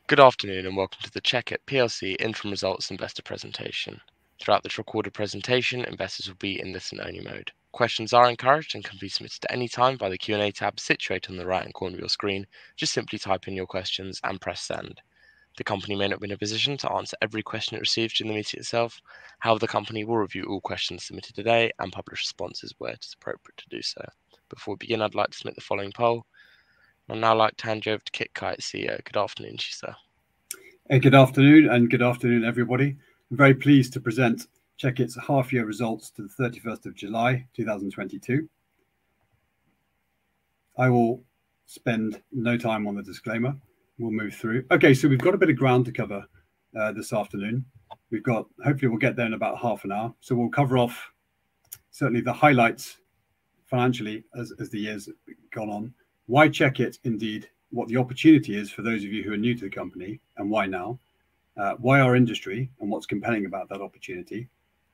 Good afternoon and welcome to the CHECKIT PLC Interim Results Investor Presentation. Throughout this recorded presentation, investors will be in listen-only mode. Questions are encouraged and can be submitted at any time by the Q&A tab situated on the right-hand corner of your screen. Just simply type in your questions and press send. The company may not be in a position to answer every question it receives during the meeting itself. However, the company will review all questions submitted today and publish responses where it is appropriate to do so. Before we begin, I'd like to submit the following poll. I'd now like to hand you over to Kit Kite, CEO. Good afternoon to you, sir. Good afternoon and good afternoon, everybody. I'm very pleased to present CHECKIT's half-year results to the 31st of July 2022. I will spend no time on the disclaimer. We'll move through. Okay, so we've got a bit of ground to cover this afternoon. Hopefully we'll get there in about half an hour. So we'll cover off certainly the highlights financially as the years gone on. Why CHECKIT indeed, what the opportunity is for those of you who are new to the company and why now, why our industry and what's compelling about that opportunity.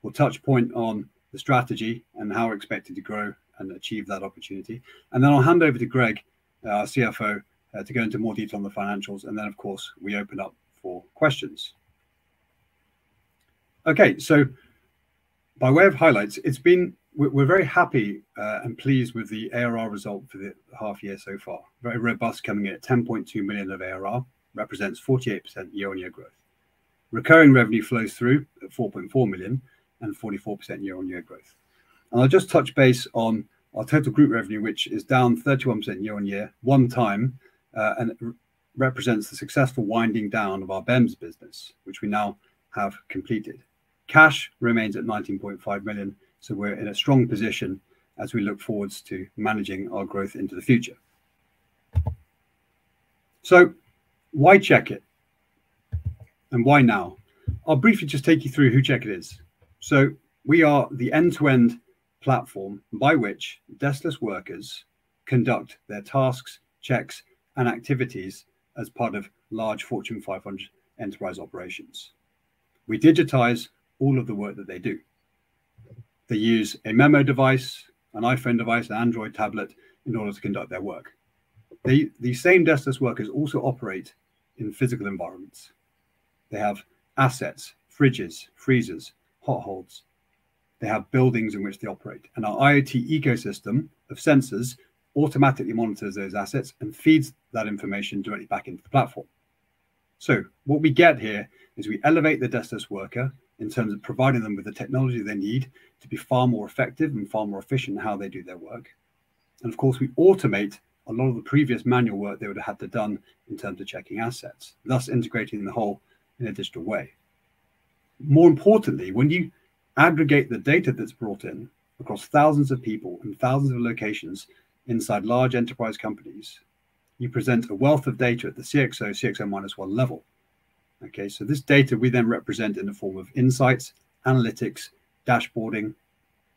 We'll touch point on the strategy and how we're expected to grow and achieve that opportunity. And then I'll hand over to Greg, our CFO, to go into more detail on the financials. And then, of course, we open up for questions. Okay, so by way of highlights, we're very happy and pleased with the ARR result for the half year so far. Very robust, coming in at 10.2 million of ARR, represents 48% year-on-year growth. Recurring revenue flows through at 4.4 million and 44% year-on-year growth. And I'll just touch base on our total group revenue, which is down 31% year-on-year, one time, and it represents the successful winding down of our BEMS business, which we now have completed. Cash remains at 19.5 million. So we're in a strong position as we look forwards to managing our growth into the future. So why CHECKIT and why now? I'll briefly just take you through who CHECKIT is. So we are the end-to-end platform by which deskless workers conduct their tasks, checks, and activities as part of large Fortune 500 enterprise operations. We digitize all of the work that they do. They use a memo device, an iPhone device, an Android tablet in order to conduct their work. These same deskless workers also operate in physical environments. They have assets, fridges, freezers, hot holds. They have buildings in which they operate. And our IoT ecosystem of sensors automatically monitors those assets and feeds that information directly back into the platform. So what we get here is we elevate the deskless worker in terms of providing them with the technology they need to be far more effective and far more efficient in how they do their work. And of course, we automate a lot of the previous manual work they would have had to done in terms of checking assets, thus integrating the whole in a digital way. More importantly, when you aggregate the data that's brought in across thousands of people and thousands of locations inside large enterprise companies, you present a wealth of data at the CXO-1 level. Okay, so this data we then represent in the form of insights, analytics, dashboarding.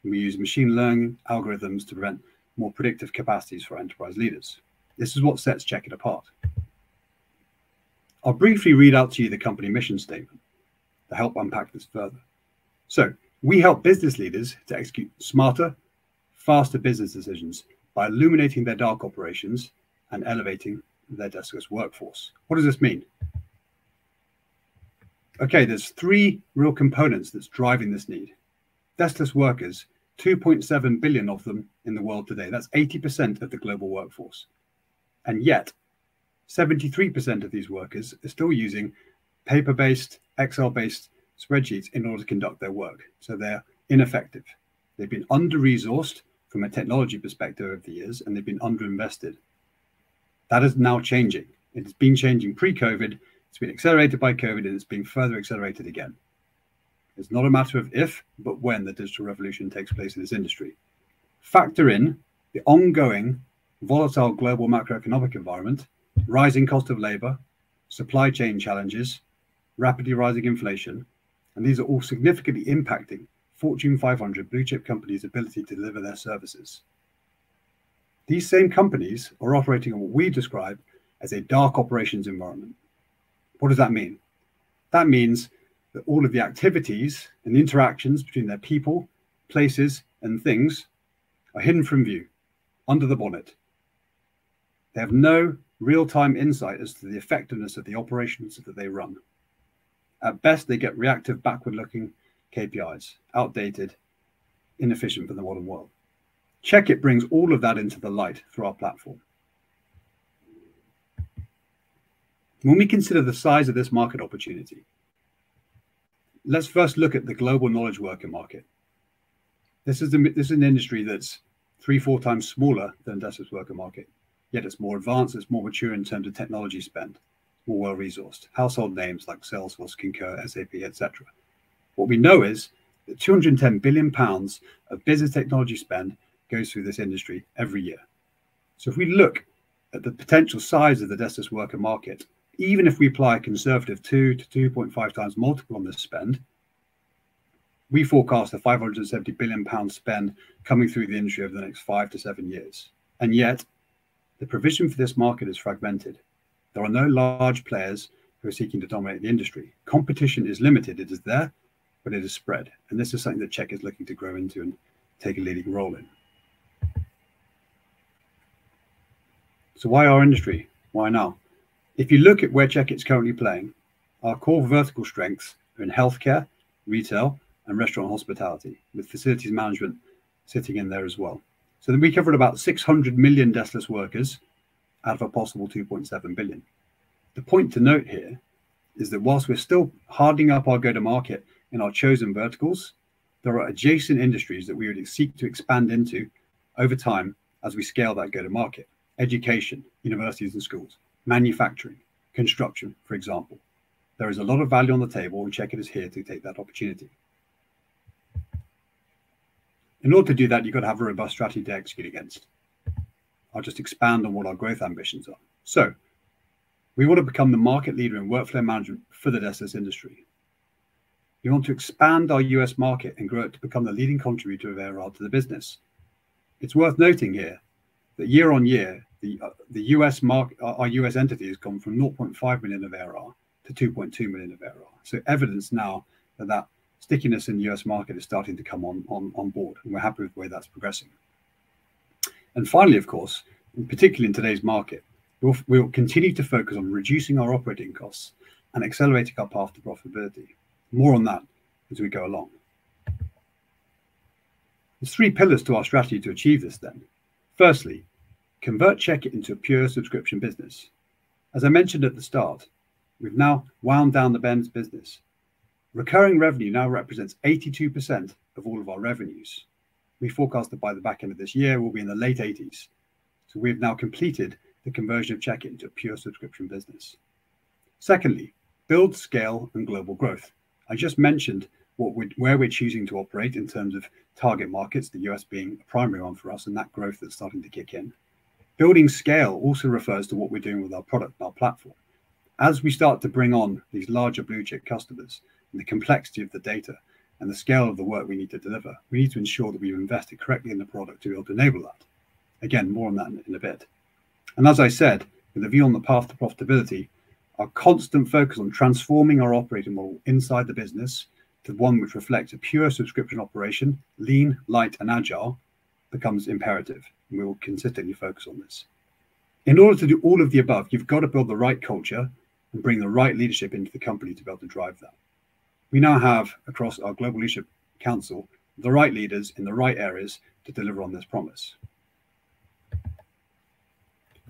We use machine learning algorithms to prevent more predictive capacities for enterprise leaders. This is what sets CHECKIT apart. I'll briefly read out to you the company mission statement to help unpack this further. So we help business leaders to execute smarter, faster business decisions by illuminating their dark operations and elevating their deskless workforce. What does this mean? Okay, there's three real components that's driving this need. Deskless workers, 2.7 billion of them in the world today. That's 80% of the global workforce. And yet, 73% of these workers are still using paper-based, Excel-based spreadsheets in order to conduct their work. So they're ineffective. They've been under-resourced from a technology perspective over the years, and they've been under-invested. That is now changing. It has been changing pre-COVID. It's been accelerated by COVID, and it's being further accelerated again. It's not a matter of if, but when the digital revolution takes place in this industry. Factor in the ongoing volatile global macroeconomic environment, rising cost of labor, supply chain challenges, rapidly rising inflation, and these are all significantly impacting Fortune 500 blue chip companies' ability to deliver their services. These same companies are operating on what we describe as a dark operations environment. What does that mean? That means that all of the activities and interactions between their people, places, and things are hidden from view, under the bonnet. They have no real-time insight as to the effectiveness of the operations that they run. At best, they get reactive, backward-looking KPIs, outdated, inefficient for the modern world. CHECKIT brings all of that into the light through our platform. When we consider the size of this market opportunity, let's first look at the global knowledge worker market. This is an industry that's 3-4 times smaller than the deskless worker market, yet it's more advanced, it's more mature in terms of technology spend, more well-resourced. Household names like Salesforce, Concur, SAP, etc. What we know is that £210 billion of business technology spend goes through this industry every year. So if we look at the potential size of the deskless worker market, even if we apply a conservative 2 to 2.5 times multiple on this spend, we forecast a £570 billion spend coming through the industry over the next 5 to 7 years. And yet, the provision for this market is fragmented. There are no large players who are seeking to dominate the industry. Competition is limited. It is there, but it is spread. And this is something that CHECK is looking to grow into and take a leading role in. So why our industry? Why now? If you look at where CHECKIT's currently playing, our core vertical strengths are in healthcare, retail, and restaurant hospitality, with facilities management sitting in there as well. So then we covered about 600 million deskless workers out of a possible 2.7 billion. The point to note here is that whilst we're still hardening up our go-to-market in our chosen verticals, there are adjacent industries that we would seek to expand into over time as we scale that go-to-market. Education, universities and schools, manufacturing, construction, for example. There is a lot of value on the table, and CHECKIT is here to take that opportunity. In order to do that, you've got to have a robust strategy to execute against. I'll just expand on what our growth ambitions are. So we want to become the market leader in workflow management for the deskless industry. We want to expand our US market and grow it to become the leading contributor of ARR to the business. It's worth noting here that year on year, the US market, our US entity has gone from 0.5 million of ARR to 2.2 million of ARR. So evidence now that stickiness in the US market is starting to come on board, and we're happy with the way that's progressing. And finally, of course, and particularly in today's market, we'll continue to focus on reducing our operating costs and accelerating our path to profitability. More on that as we go along. There's 3 pillars to our strategy to achieve this then. Firstly, convert CHECKIT into a pure subscription business. As I mentioned at the start, we've now wound down the Ben's business. Recurring revenue now represents 82% of all of our revenues. We forecast that by the back end of this year, we'll be in the late 80s. So we've now completed the conversion of CHECKIT into a pure subscription business. Secondly, build scale and global growth. I just mentioned where we're choosing to operate in terms of target markets, the US being a primary one for us, and that growth that's starting to kick in. Building scale also refers to what we're doing with our product and our platform. As we start to bring on these larger blue chip customers and the complexity of the data and the scale of the work we need to deliver, we need to ensure that we've invested correctly in the product to be able to enable that. Again, more on that in a bit. And as I said, with a view on the path to profitability, our constant focus on transforming our operating model inside the business to one which reflects a pure subscription operation, lean, light, and agile, becomes imperative. And we will consistently focus on this. In order to do all of the above, you've got to build the right culture and bring the right leadership into the company to be able to drive that. We now have, across our Global Leadership Council, the right leaders in the right areas to deliver on this promise.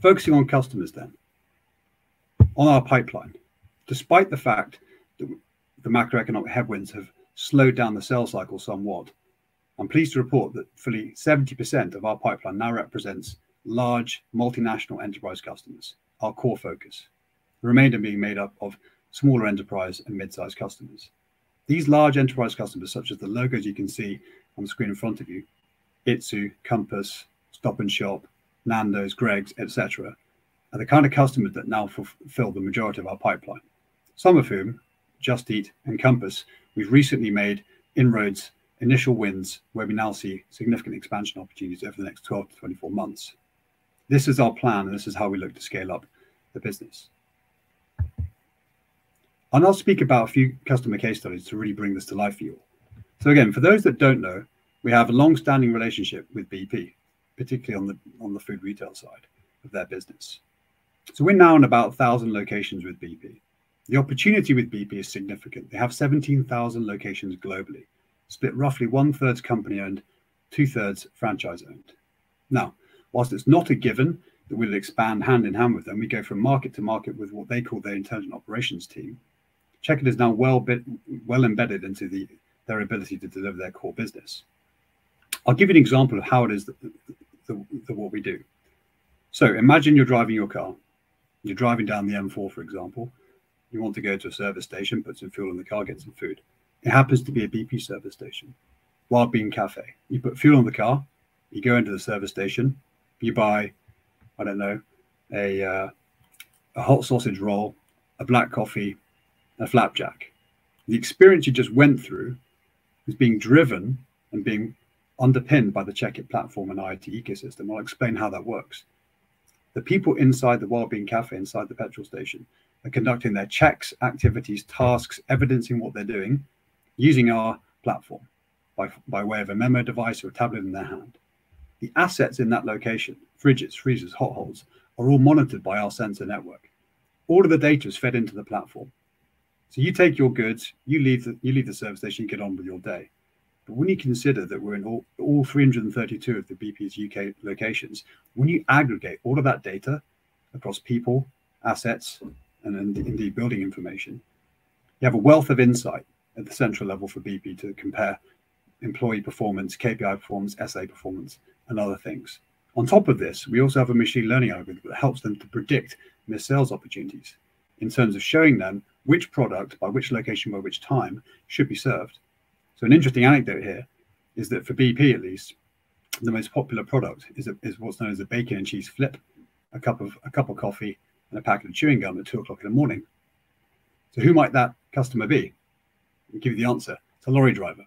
Focusing on customers then. On our pipeline, despite the fact that the macroeconomic headwinds have slowed down the sales cycle somewhat, I'm pleased to report that fully 70% of our pipeline now represents large multinational enterprise customers, our core focus. The remainder being made up of smaller enterprise and mid-sized customers. These large enterprise customers, such as the logos you can see on the screen in front of you, Itsu, Compass, Stop and Shop, Nando's, Greggs, etc., are the kind of customers that now fulfill the majority of our pipeline. Some of whom, Just Eat and Compass, we've recently made inroads, initial wins, where we now see significant expansion opportunities over the next 12 to 24 months. This is our plan, and this is how we look to scale up the business. And I'll speak about a few customer case studies to really bring this to life for you all. So again, for those that don't know, we have a long-standing relationship with BP, particularly on the food retail side of their business. So we're now in about 1,000 locations with BP. The opportunity with BP is significant. They have 17,000 locations globally, split roughly 1/3 company-owned, 2/3 franchise-owned. Now, whilst it's not a given that we'll expand hand in hand with them, we go from market to market with what they call their intelligent operations team. CHECKIT is now well embedded into their ability to deliver their core business. I'll give you an example of how it is that what we do. So imagine you're driving your car. You're driving down the M4, for example. You want to go to a service station, put some fuel in the car, get some food. It happens to be a BP service station, Wild Bean Cafe. You put fuel in the car, you go into the service station, you buy, I don't know, a hot sausage roll, a black coffee, a flapjack. The experience you just went through is being driven and being underpinned by the CHECKIT platform and IoT ecosystem. I'll explain how that works. The people inside the Wild Bean Cafe, inside the petrol station, are conducting their checks, activities, tasks, evidencing what they're doing using our platform by way of a memo device or a tablet in their hand. The assets in that location, fridges, freezers, hot holes, are all monitored by our sensor network. All of the data is fed into the platform. So you take your goods, you leave the service station, you get on with your day. But when you consider that we're in all 332 of the BP's UK locations, when you aggregate all of that data across people, assets, and indeed building information, you have a wealth of insight at the central level for BP to compare employee performance, KPI performance, SA performance, and other things. On top of this, we also have a machine learning algorithm that helps them to predict missed sales opportunities in terms of showing them which product, by which location, by which time, should be served. So an interesting anecdote here is that for BP, at least, the most popular product is what's known as a bacon and cheese flip, a cup of coffee and a packet of chewing gum at 2 o'clock in the morning. So who might that customer be? I'll give you the answer. It's a lorry driver.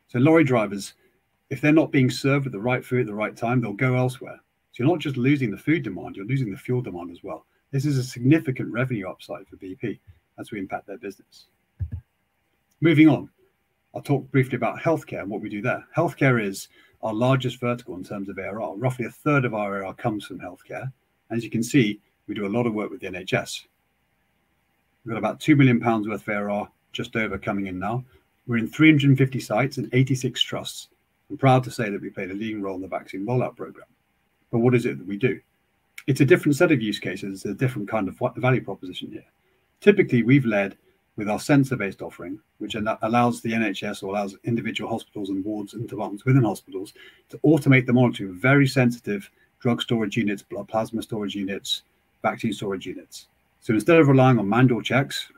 So lorry drivers, if they're not being served with the right food at the right time, they'll go elsewhere. So you're not just losing the food demand, you're losing the fuel demand as well. This is a significant revenue upside for BP as we impact their business. Moving on, I'll talk briefly about healthcare and what we do there. Healthcare is our largest vertical in terms of ARR. Roughly 1/3 of our ARR comes from healthcare. As you can see, we do a lot of work with the NHS. We've got about £2 million worth of ARR just over coming in now. We're in 350 sites and 86 trusts. I'm proud to say that we played a leading role in the vaccine rollout program. But what is it that we do? It's a different set of use cases. It's a different kind of value proposition here. Typically, we've led with our sensor-based offering, which allows the NHS or allows individual hospitals and wards and departments within hospitals to automate the monitoring of very sensitive drug storage units, blood plasma storage units, vaccine storage units. So instead of relying on manual checks,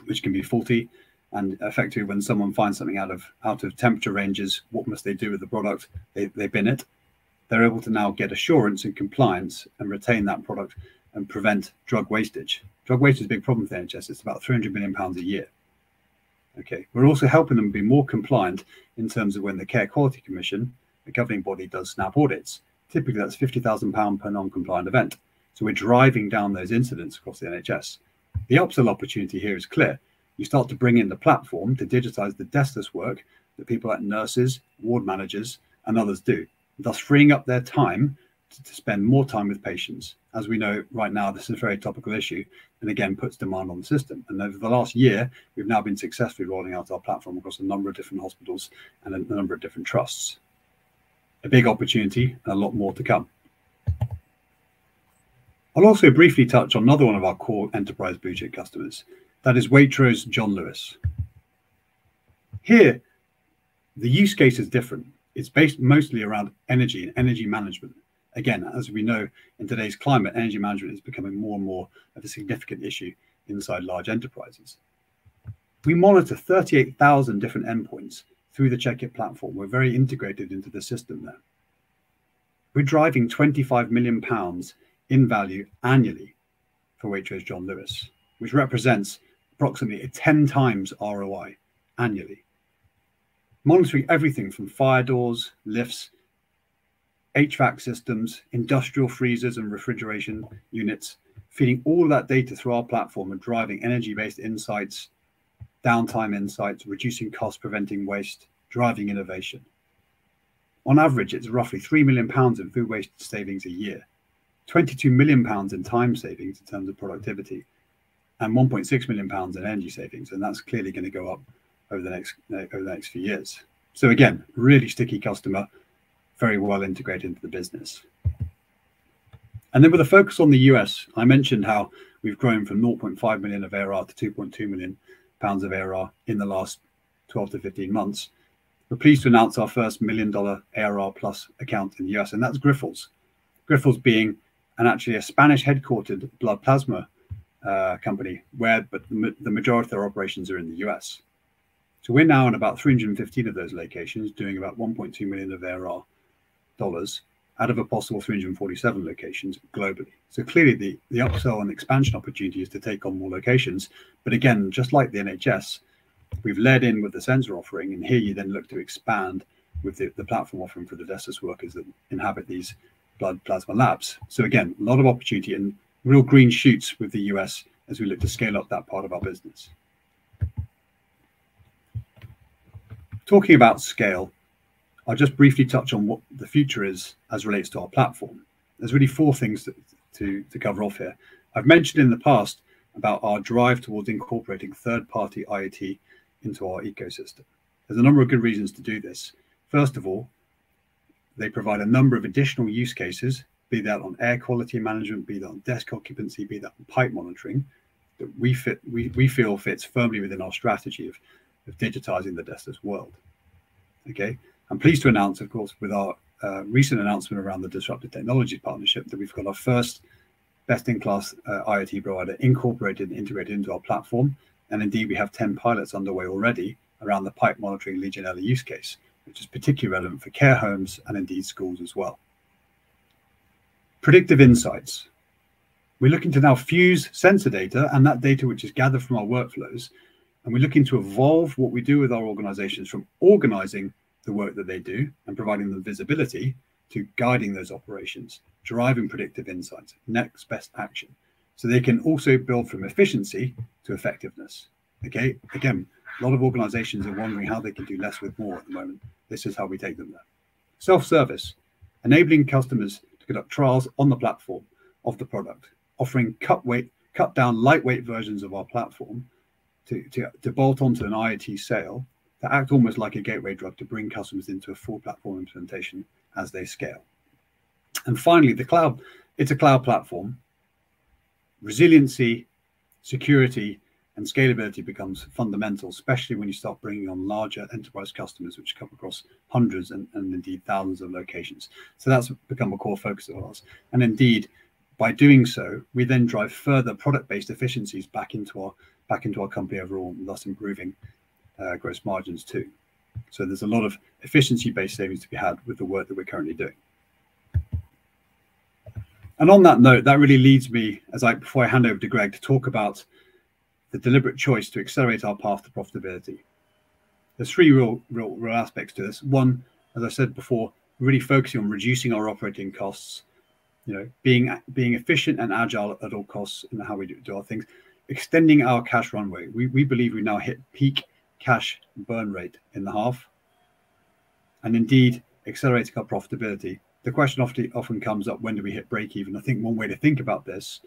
which can be faulty, and effectively when someone finds something out of temperature ranges, what must they do with the product? They bin it. They're able to now get assurance and compliance and retain that product and prevent drug wastage. Drug wastage is a big problem for the NHS. It's about £300 million a year. Okay, we're also helping them be more compliant in terms of when the Care Quality Commission, the governing body, does snap audits. Typically, that's £50,000 per non-compliant event. So we're driving down those incidents across the NHS. The upsell opportunity here is clear. You start to bring in the platform to digitize the deskless work that people like nurses, ward managers, and others do, thus freeing up their time to spend more time with patients. As we know right now, this is a very topical issue and again puts demand on the system. And over the last year, we've now been successfully rolling out our platform across a number of different hospitals and a number of different trusts. A big opportunity and a lot more to come. I'll also briefly touch on another one of our core enterprise blue chip customers. That is Waitrose John Lewis. Here, the use case is different. It's based mostly around energy and energy management. Again, as we know, in today's climate, energy management is becoming more and more of a significant issue inside large enterprises. We monitor 38,000 different endpoints through the CHECKIT platform. We're very integrated into the system there. We're driving £25 million in value annually for Waitrose John Lewis, which represents approximately a 10 times ROI annually. Monitoring everything from fire doors, lifts, HVAC systems, industrial freezers and refrigeration units, feeding all of that data through our platform and driving energy-based insights, downtime insights, reducing costs, preventing waste, driving innovation. On average, it's roughly £3 million in food waste savings a year. £22 million in time savings in terms of productivity, and £1.6 million in energy savings, and that's clearly going to go up over the next few years. So again, really sticky customer, very well integrated into the business. And then with a focus on the US, I mentioned how we've grown from 0.5 million of ARR to 2.2 million pounds of ARR in the last 12 to 15 months. We're pleased to announce our first $1 million ARR plus account in the US, and that's Grifols. Grifols being actually a Spanish headquartered blood plasma company, but the majority of their operations are in the US. So we're now in about 315 of those locations, doing about 1.2 million of ARR dollars out of a possible 347 locations globally. So clearly the upsell and expansion opportunity is to take on more locations. But again, just like the NHS, we've led in with the sensor offering, and here you then look to expand with the platform offering for the deskless workers that inhabit these blood plasma labs. So again, a lot of opportunity and real green shoots with the US as we look to scale up that part of our business. Talking about scale, I'll just briefly touch on what the future is as relates to our platform. There's really four things to cover off here. I've mentioned in the past about our drive towards incorporating third-party IoT into our ecosystem. There's a number of good reasons to do this. First of all, they provide a number of additional use cases, be that on air quality management, be that on desk occupancy, be that on pipe monitoring, that we feel fits firmly within our strategy of digitizing the deskless world. Okay. I'm pleased to announce, of course, with our recent announcement around the Disruptive Technologies partnership, that we've got our first best-in-class IoT provider incorporated and integrated into our platform. And indeed, we have 10 pilots underway already around the pipe monitoring Legionella use case, which is particularly relevant for care homes and indeed schools as well. Predictive insights. We're looking to now fuse sensor data and that data which is gathered from our workflows, and we're looking to evolve what we do with our organizations from organizing the work that they do and providing them visibility to guiding those operations, driving predictive insights, next best action. So they can also build from efficiency to effectiveness. Okay, again, a lot of organizations are wondering how they can do less with more at the moment. This is how we take them there. Self-service, enabling customers to conduct trials on the platform of the product, offering cut down lightweight versions of our platform to bolt onto an IoT sale, to act almost like a gateway drug to bring customers into a full platform implementation as they scale. And finally, the cloud, it's a cloud platform. Resiliency, security, and scalability becomes fundamental, especially when you start bringing on larger enterprise customers, which come across hundreds and indeed thousands of locations. So that's become a core focus of ours. And indeed, by doing so, we then drive further product-based efficiencies back into our company overall, and thus improving gross margins too. So there's a lot of efficiency-based savings to be had with the work that we're currently doing. And on that note, that really leads me, before I hand over to Greg, to talk about the deliberate choice to accelerate our path to profitability. There's three real aspects to this. One, as I said before, really focusing on reducing our operating costs, being efficient and agile at all costs in how we do our things, extending our cash runway. We believe we now hit peak cash burn rate in the half, and indeed accelerating our profitability. The question often comes up, when do we hit break even? I think one way to think about this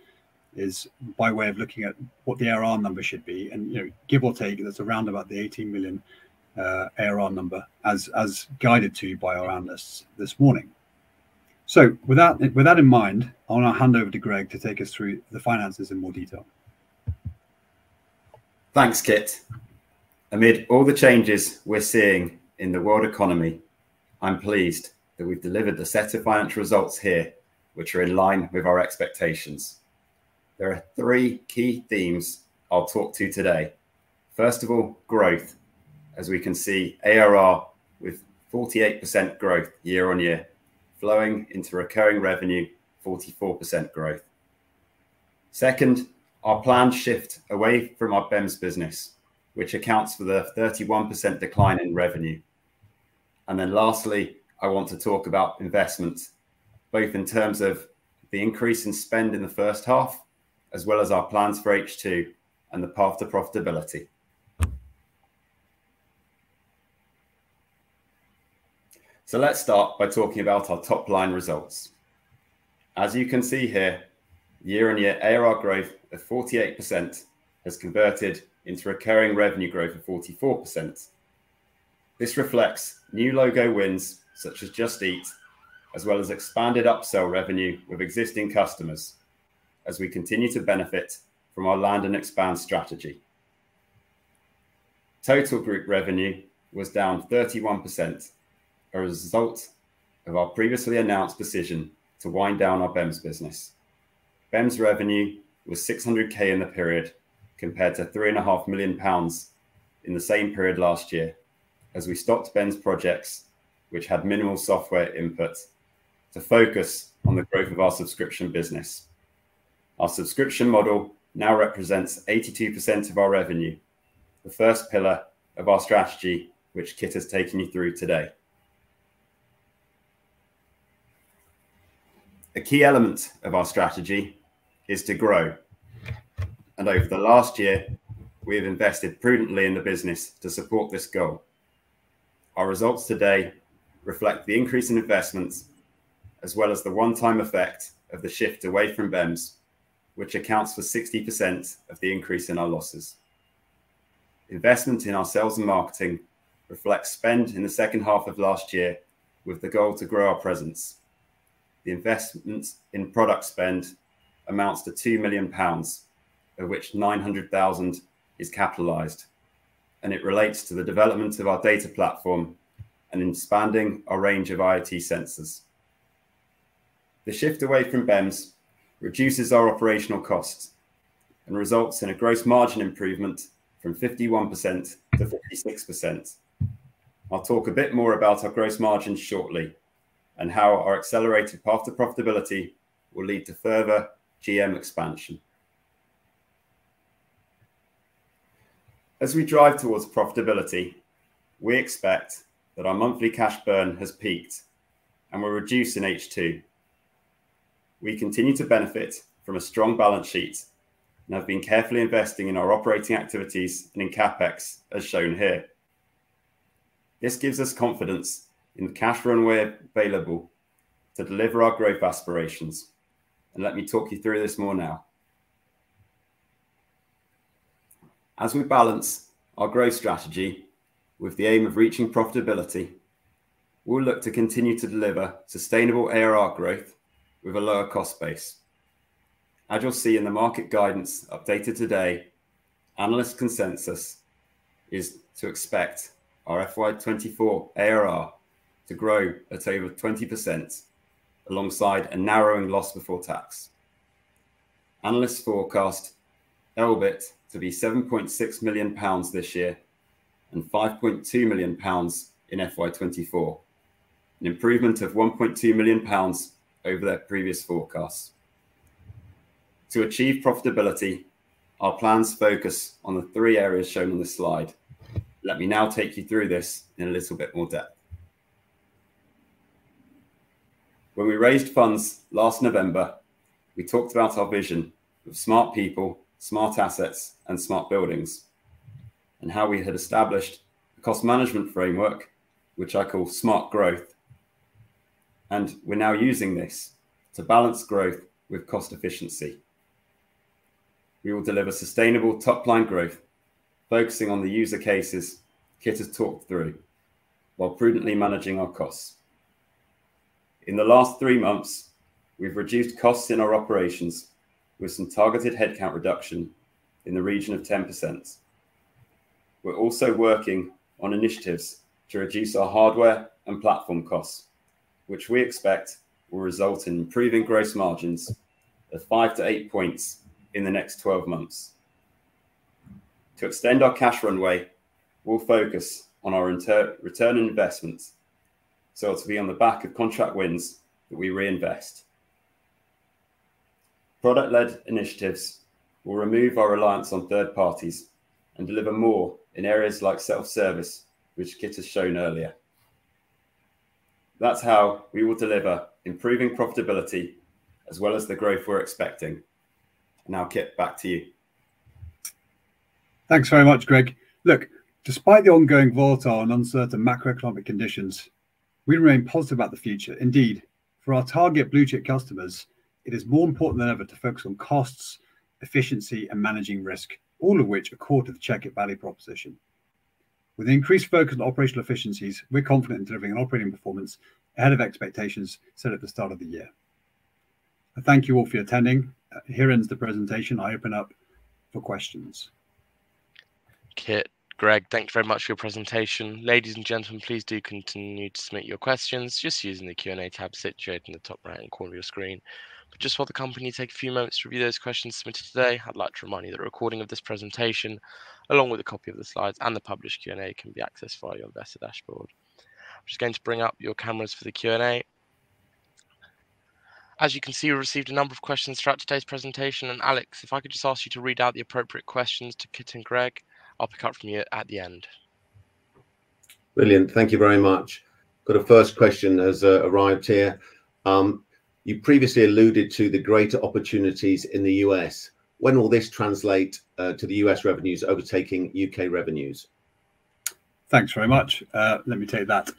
is by way of looking at what the ARR number should be, and give or take, that's around about the 18 million ARR number as guided to by our analysts this morning. So with that in mind, I'll now hand over to Greg to take us through the finances in more detail. Thanks, Kit. Amid all the changes we're seeing in the world economy, I'm pleased that we've delivered a set of financial results here which are in line with our expectations. There are three key themes I'll talk to today. First of all, growth. As we can see, ARR with 48% growth year on year, flowing into recurring revenue, 44% growth. Second, our planned shift away from our BEMS business, which accounts for the 31% decline in revenue. And then lastly, I want to talk about investments, both in terms of the increase in spend in the first half, as well as our plans for H2 and the path to profitability. So let's start by talking about our top line results. As you can see here, year-on-year ARR growth of 48% has converted into recurring revenue growth of 44%. This reflects new logo wins such as Just Eat, as well as expanded upsell revenue with existing customers, as we continue to benefit from our land and expand strategy. Total group revenue was down 31%, a result of our previously announced decision to wind down our BEMS business. BEMS revenue was 600k in the period, compared to £3.5 million in the same period last year, as we stopped BEMS projects which had minimal software input to focus on the growth of our subscription business. Our subscription model now represents 82% of our revenue, the first pillar of our strategy, which Kit has taken you through today. A key element of our strategy is to grow. And over the last year, we have invested prudently in the business to support this goal. Our results today reflect the increase in investments, as well as the one-time effect of the shift away from BEMS, which accounts for 60% of the increase in our losses. Investment in our sales and marketing reflects spend in the second half of last year with the goal to grow our presence. The investment in product spend amounts to £2 million, of which 900,000 is capitalized, and it relates to the development of our data platform and expanding our range of IoT sensors. The shift away from BEMS reduces our operational costs and results in a gross margin improvement from 51% to 56%. I'll talk a bit more about our gross margins shortly and how our accelerated path to profitability will lead to further GM expansion. As we drive towards profitability, we expect that our monthly cash burn has peaked and will reduce in H2. We continue to benefit from a strong balance sheet and have been carefully investing in our operating activities and in CapEx, as shown here. This gives us confidence in the cash runway available to deliver our growth aspirations. And let me talk you through this more now. As we balance our growth strategy with the aim of reaching profitability, we'll look to continue to deliver sustainable ARR growth with a lower cost base. As you'll see in the market guidance updated today, analyst consensus is to expect our FY24 ARR to grow at over 20%, alongside a narrowing loss before tax. Analysts forecast EBIT to be £7.6 million this year and £5.2 million in FY24, an improvement of £1.2 million over their previous forecasts. To achieve profitability, our plans focus on the three areas shown on this slide. Let me now take you through this in a little bit more depth. When we raised funds last November, we talked about our vision of smart people, smart assets, and smart buildings, and how we had established a cost management framework, which I call smart growth. And we're now using this to balance growth with cost efficiency. We will deliver sustainable top-line growth, focusing on the user cases Kit has talked through, while prudently managing our costs. In the last 3 months, we've reduced costs in our operations with some targeted headcount reduction in the region of 10%. We're also working on initiatives to reduce our hardware and platform costs, which we expect will result in improving gross margins of 5 to 8 points in the next 12 months. To extend our cash runway, we'll focus on our return on investment, so to be on the back of contract wins that we reinvest. Product-led initiatives will remove our reliance on third parties and deliver more in areas like self-service, which Kit has shown earlier. That's how we will deliver improving profitability as well as the growth we're expecting. Now, Kit, back to you. Thanks very much, Greg. Look, despite the ongoing volatile and uncertain macroeconomic conditions, we remain positive about the future. Indeed, for our target blue chip customers, it is more important than ever to focus on costs, efficiency, and managing risk, all of which are core to the CHECKIT value proposition. With increased focus on operational efficiencies, we're confident in delivering an operating performance ahead of expectations set at the start of the year. I thank you all for attending. Here ends the presentation. I open up for questions. Kit, Greg, thank you very much for your presentation. Ladies and gentlemen, please do continue to submit your questions just using the Q&A tab situated in the top right-hand corner of your screen. But just while the company take a few moments to review those questions submitted today, I'd like to remind you that a recording of this presentation, along with a copy of the slides and the published Q&A, can be accessed via your investor dashboard. I'm just going to bring up your cameras for the Q&A. As you can see, we received a number of questions throughout today's presentation. And Alex, if I could just ask you to read out the appropriate questions to Kit and Greg, I'll pick up from you at the end. Brilliant. Thank you very much. Got a first question has arrived here. You previously alluded to the greater opportunities in the US. When will this translate to the US revenues overtaking UK revenues? Thanks very much. Let me take that.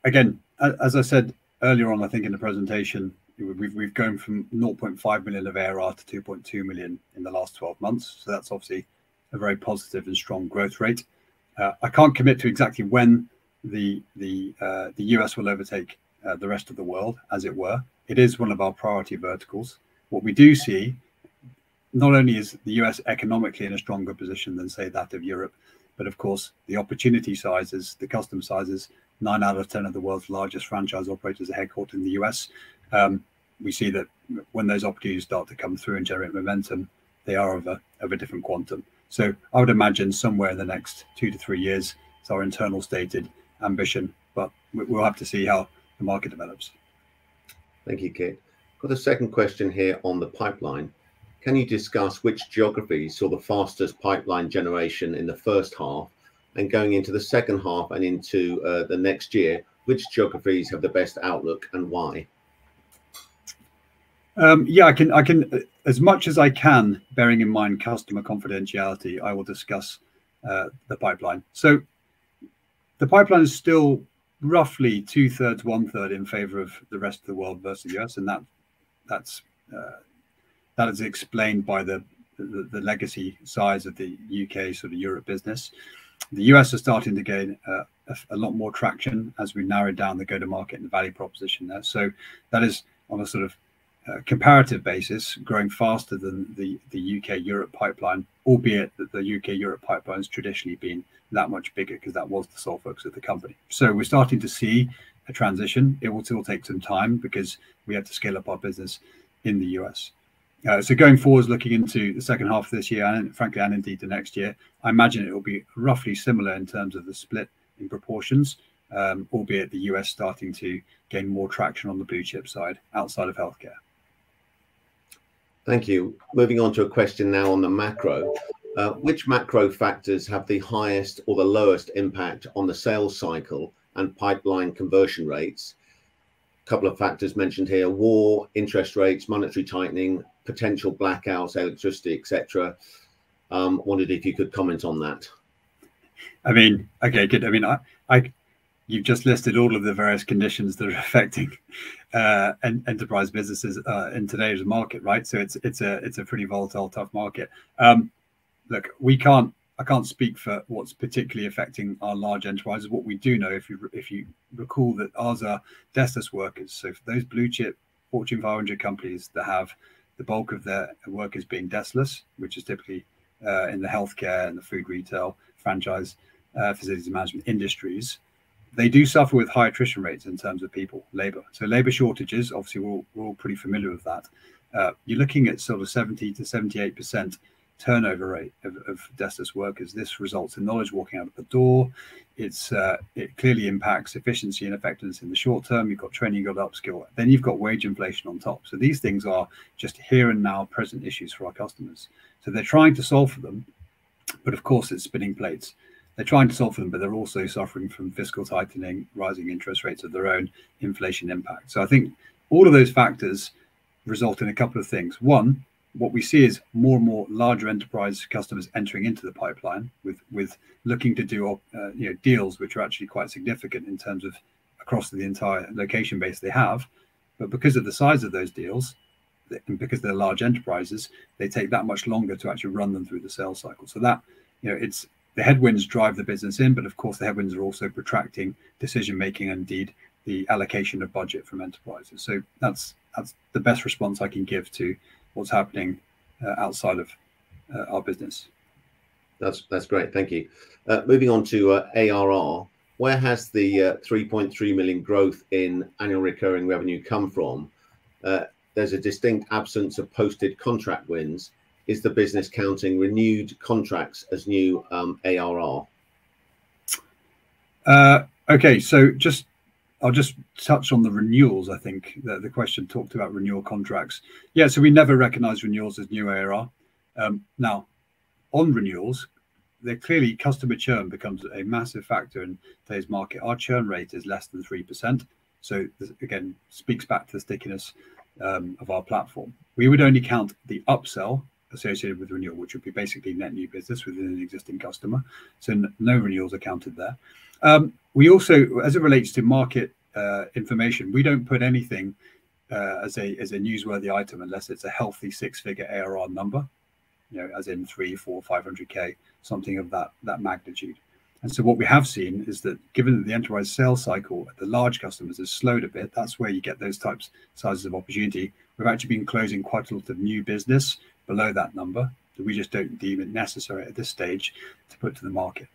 Again, as I said earlier on, I think in the presentation, we've gone from 0.5 million of ARR to 2.2 million in the last 12 months. So that's obviously a very positive and strong growth rate. I can't commit to exactly when the US will overtake the rest of the world, as it were. It is one of our priority verticals. What we do see, not only is the US economically in a stronger position than, say, that of Europe, but of course, the opportunity sizes, the customer sizes, 9 out of 10 of the world's largest franchise operators are headquartered in the US. We see that when those opportunities start to come through and generate momentum, they are of a different quantum. So I would imagine somewhere in the next 2 to 3 years, it's our internal stated ambition, but we'll have to see how the market develops. Thank you, Kit. Got a second question here on the pipeline. Can you discuss which geographies saw the fastest pipeline generation in the first half, and going into the second half and into the next year, which geographies have the best outlook and why? Yeah, I can, as much as I can, bearing in mind customer confidentiality, I will discuss the pipeline. So the pipeline is still roughly 2/3, 1/3 in favor of the rest of the world versus the US, and that is explained by the legacy size of the UK sort of Europe business. The US are starting to gain a lot more traction as we narrow down the go-to-market and the value proposition there. So that is on a sort of comparative basis, growing faster than the UK-Europe pipeline, albeit that the UK-Europe pipeline has traditionally been that much bigger because that was the sole focus of the company. So we're starting to see a transition. It will still take some time because we have to scale up our business in the US. So going forward, looking into the second half of this year, and frankly, and indeed the next year, I imagine it will be roughly similar in terms of the split in proportions, albeit the US starting to gain more traction on the blue chip side outside of healthcare. Thank you. Moving on to a question now on the macro. Which macro factors have the highest or the lowest impact on the sales cycle and pipeline conversion rates? A couple of factors mentioned here: war, interest rates, monetary tightening, potential blackouts, electricity, etc. Wondered if you could comment on that. I mean, okay, good. I mean, you've just listed all of the various conditions that are affecting enterprise businesses in today's market, right? So it's a pretty volatile, tough market. Look, I can't speak for what's particularly affecting our large enterprises. What we do know, if you recall, that ours are deskless workers. So for those blue chip Fortune 500 companies that have the bulk of their workers being deskless, which is typically in the healthcare and the food retail, franchise, facilities management industries, they do suffer with high attrition rates in terms of labor. So labor shortages, obviously we're all pretty familiar with that. You're looking at sort of 70 to 78% turnover rate of deskless workers. This results in knowledge walking out of the door. It clearly impacts efficiency and effectiveness in the short term. You've got training, you've got upskill. Then you've got wage inflation on top. So these things are just here and now present issues for our customers. So they're trying to solve for them, but of course it's spinning plates. They're trying to solve for them, but they're also suffering from fiscal tightening, rising interest rates of their own, inflation impact. So I think all of those factors result in a couple of things. One, what we see is more and more larger enterprise customers entering into the pipeline with looking to do deals which are actually quite significant in terms of across the entire location base they have. But because of the size of those deals, because they're large enterprises, they take that much longer to actually run them through the sales cycle. So that, it's the headwinds drive the business in, but of course the headwinds are also protracting decision making and indeed the allocation of budget from enterprises. So that's the best response I can give to what's happening outside of our business. That's great, thank you. Moving on to ARR, where has the 3.3 million growth in annual recurring revenue come from? There's a distinct absence of posted contract wins. Is the business counting renewed contracts as new ARR? Okay, so I'll just touch on the renewals. I think the question talked about renewal contracts. Yeah, so we never recognize renewals as new ARR. Now, on renewals, they're clearly customer churn becomes a massive factor in today's market. Our churn rate is less than 3%. So this, again, speaks back to the stickiness of our platform. We would only count the upsell associated with renewal, which would be basically net new business within an existing customer. So no renewals are counted there. We also, as it relates to market information, we don't put anything as a newsworthy item unless it's a healthy 6-figure ARR number, as in 300, 400, 500K, something of that magnitude. And so what we have seen is that given that the enterprise sales cycle at the large customers has slowed a bit, that's where you get those sizes of opportunity. We've actually been closing quite a lot of new business below that number that we just don't deem it necessary at this stage to put to the market.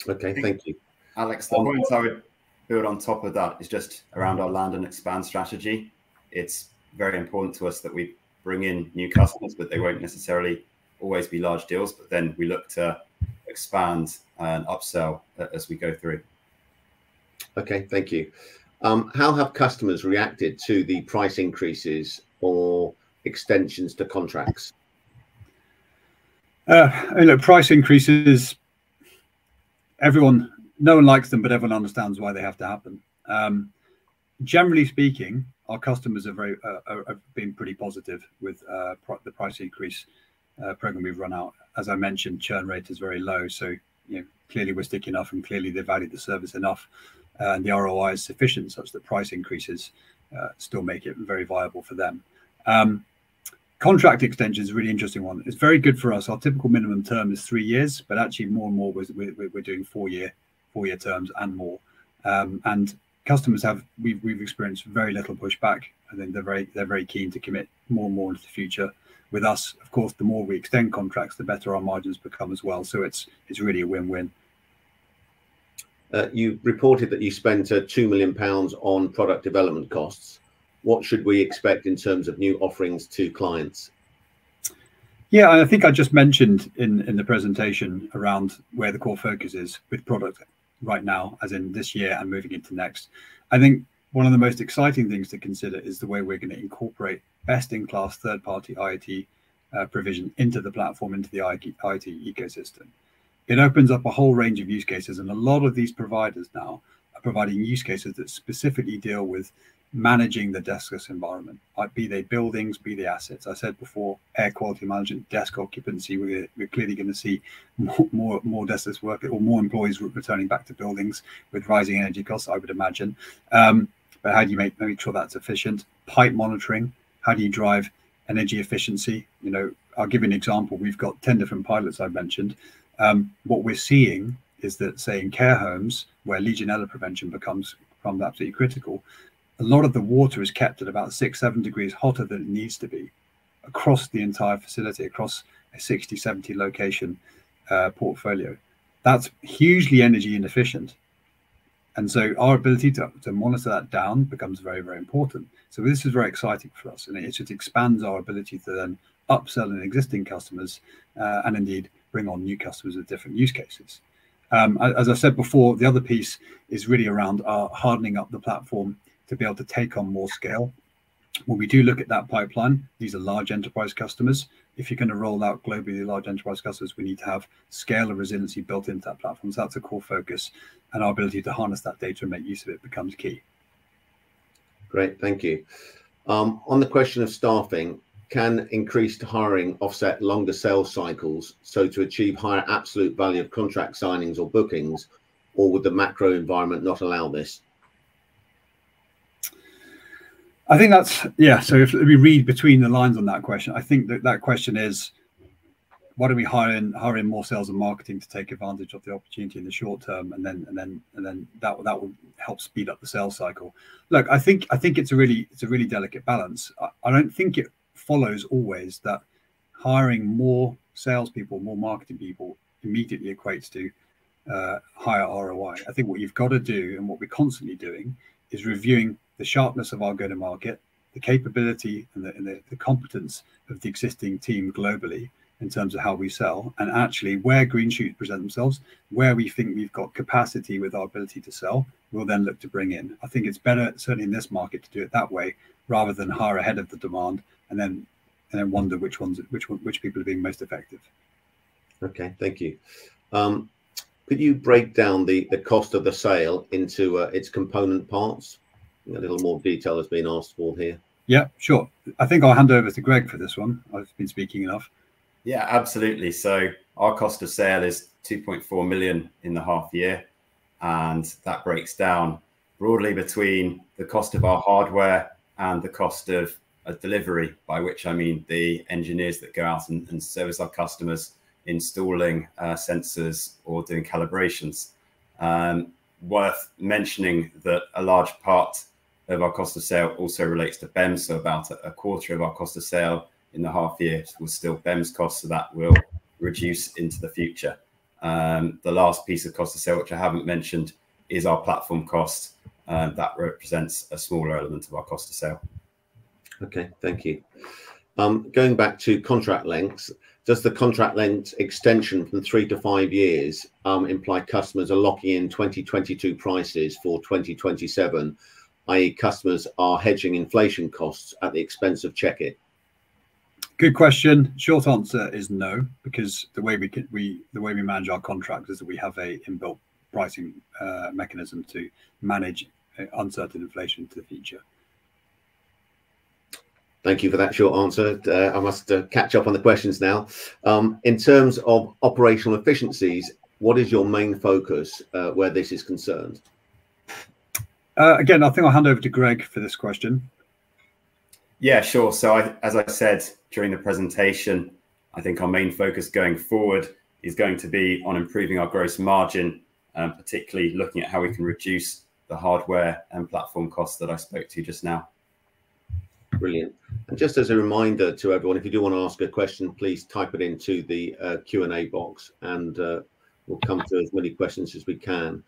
Okay, thank you. Alex, the point I would build on top of that is just around our land and expand strategy. It's very important to us that we bring in new customers, but they won't necessarily always be large deals, but then we look to expand and upsell as we go through. Okay, thank you. How have customers reacted to the price increases or extensions to contracts? Price increases, no one likes them, but everyone understands why they have to happen. Generally speaking, our customers have been pretty positive with the price increase program we've run out. As I mentioned, churn rate is very low, so clearly we're sticky enough, and clearly they value the service enough, and the ROI is sufficient such that price increases still make it very viable for them. Contract extension is a really interesting one. It's very good for us. Our typical minimum term is 3 years, but actually more and more we're doing 4-year terms and more. And customers we've experienced very little pushback. I think they're very keen to commit more and more into the future with us. Of course, the more we extend contracts, the better our margins become as well. So it's really a win-win. You reported that you spent £2 million on product development costs. What should we expect in terms of new offerings to clients? Yeah, I think I just mentioned in the presentation around where the core focus is with product right now, as in this year and moving into next. I think one of the most exciting things to consider is the way we're going to incorporate best-in-class third-party IoT provision into the platform, into the IoT ecosystem. It opens up a whole range of use cases, and a lot of these providers now are providing use cases that specifically deal with managing the deskless environment, be they buildings, be they assets. I said before, air quality management, desk occupancy. We're clearly going to see more deskless work, or more employees returning back to buildings with rising energy costs, I would imagine. But how do you make sure that's efficient? Pipe monitoring. How do you drive energy efficiency? I'll give you an example. We've got 10 different pilots I mentioned. What we're seeing is that, say, in care homes where Legionella prevention becomes absolutely critical, a lot of the water is kept at about 6-7 degrees hotter than it needs to be across the entire facility, across a 60-70 location portfolio. That's hugely energy inefficient. And so our ability to monitor that down becomes very, very important. So this is very exciting for us, and it just expands our ability to then upsell in existing customers and indeed bring on new customers with different use cases. As I said before, the other piece is really around hardening up the platform to be able to take on more scale. When we do look at that pipeline, these are large enterprise customers. If you're going to roll out globally large enterprise customers, we need to have scale and resiliency built into that platform. So that's a core focus, and our ability to harness that data and make use of it becomes key. Great, thank you. On the question of staffing, can increased hiring offset longer sales cycles, so to achieve higher absolute value of contract signings or bookings, or would the macro environment not allow this? I think that's, yeah. So if we read between the lines on that question, I think that question is, why do we hire in more sales and marketing to take advantage of the opportunity in the short term, and then that will help speed up the sales cycle. Look, I think it's a really delicate balance. I don't think it follows always that hiring more salespeople, more marketing people immediately equates to higher ROI. I think what you've got to do, and what we're constantly doing, is reviewing the sharpness of our go-to-market, the capability and the competence of the existing team globally in terms of how we sell, and actually where green shoots present themselves, where we think we've got capacity with our ability to sell, we'll then look to bring in. I think it's better, certainly in this market, to do it that way rather than hire ahead of the demand and then wonder which people are being most effective. Okay, thank you. Could you break down the cost of the sale into its component parts? A little more detail has been asked for here. Yeah, sure. I think I'll hand over to Greg for this one. I've been speaking enough. Yeah, absolutely. So our cost of sale is 2.4 million in the half year, and that breaks down broadly between the cost of our hardware and the cost of a delivery, by which I mean the engineers that go out and service our customers, installing sensors or doing calibrations. Worth mentioning that a large part of our cost of sale also relates to BEMS, so about a quarter of our cost of sale in the half year was still BEMS costs, so that will reduce into the future. The last piece of cost of sale, which I haven't mentioned, is our platform cost. That represents a smaller element of our cost of sale. Okay, thank you. Going back to contract lengths, does the contract length extension from 3 to 5 years imply customers are locking in 2022 prices for 2027, i.e. customers are hedging inflation costs at the expense of CHECKIT? Good question. Short answer is no, because the way we manage our contracts is that we have a inbuilt pricing mechanism to manage uncertain inflation to the future. Thank you for that short answer. I must catch up on the questions now. In terms of operational efficiencies, what is your main focus where this is concerned? Again, I think I'll hand over to Greg for this question. Yeah, sure. So as I said during the presentation, I think our main focus going forward is going to be on improving our gross margin, particularly looking at how we can reduce the hardware and platform costs that I spoke to just now. Brilliant. And just as a reminder to everyone, if you do want to ask a question, please type it into the Q&A box, and we'll come to as many questions as we can.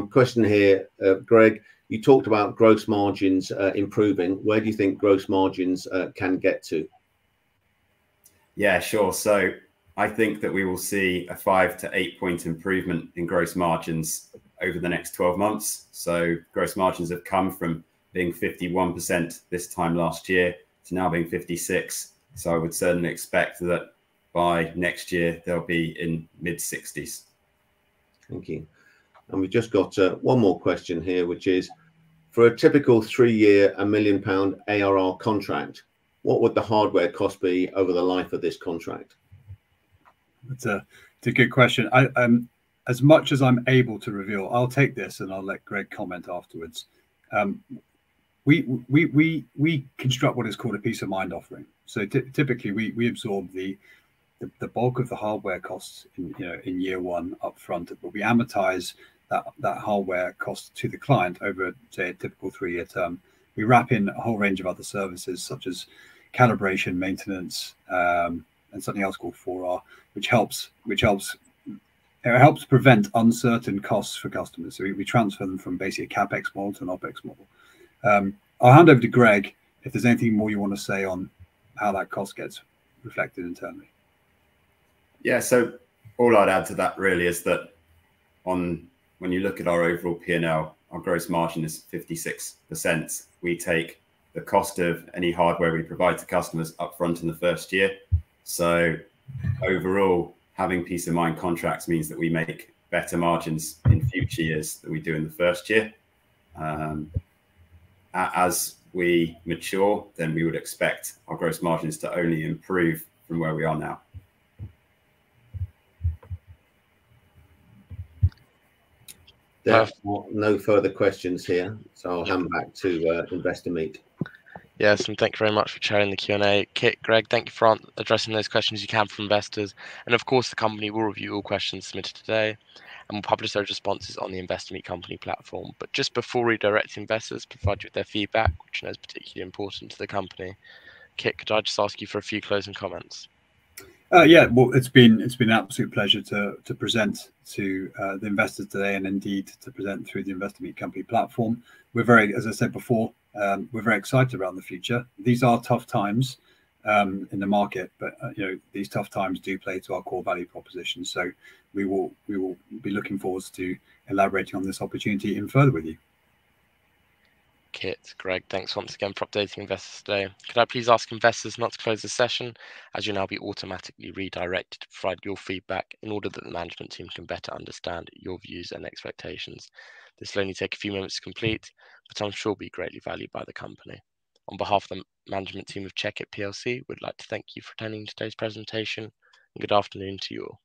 Question here, Greg, you talked about gross margins improving. Where do you think gross margins can get to? Yeah, sure. So I think that we will see a 5 to 8 point improvement in gross margins over the next 12 months. So gross margins have come from being 51% this time last year to now being 56%. So I would certainly expect that by next year, they'll be in mid-60s. Thank you. And we've just got one more question here, which is, for a typical 3-year, £1 million ARR contract, what would the hardware cost be over the life of this contract? It's a good question. As much as I'm able to reveal, I'll take this and I'll let Greg comment afterwards. We construct what is called a peace of mind offering. So typically we absorb the bulk of the hardware costs in year one upfront, but we amortize that hardware cost to the client over, say, a typical 3-year term. We wrap in a whole range of other services such as calibration, maintenance, and something else called 4R, which helps prevent uncertain costs for customers. So we transfer them from basically a CapEx model to an OpEx model. I'll hand over to Greg if there's anything more you want to say on how that cost gets reflected internally. Yeah, so all I'd add to that really is that when you look at our overall P&L, our gross margin is 56%. We take the cost of any hardware we provide to customers upfront in the first year. So overall, having peace of mind contracts means that we make better margins in future years than we do in the first year. As we mature, then we would expect our gross margins to only improve from where we are now. There are no further questions here, so I'll hand back to Investor Meet. Yes, and thank you very much for chairing the Q&A. Kit, Greg, thank you for addressing those questions you can from investors. And of course, the company will review all questions submitted today and will publish those responses on the Investor Meet Company platform. But just before redirecting investors, provide you with their feedback, which I know is particularly important to the company. Kit, could I just ask you for a few closing comments? Yeah, well, it's been an absolute pleasure to present to the investors today, and indeed to present through the Investor Meet Company platform. We're very, as I said before, we're very excited around the future. These are tough times in the market, but these tough times do play to our core value proposition. So we will be looking forward to elaborating on this opportunity even further with you. Kit, Greg, thanks once again for updating investors today. Could I please ask investors not to close the session, as you'll now be automatically redirected to provide your feedback in order that the management team can better understand your views and expectations. This will only take a few moments to complete, but I'm sure will be greatly valued by the company. On behalf of the management team of CheckIT PLC, we'd like to thank you for attending today's presentation, and good afternoon to you all.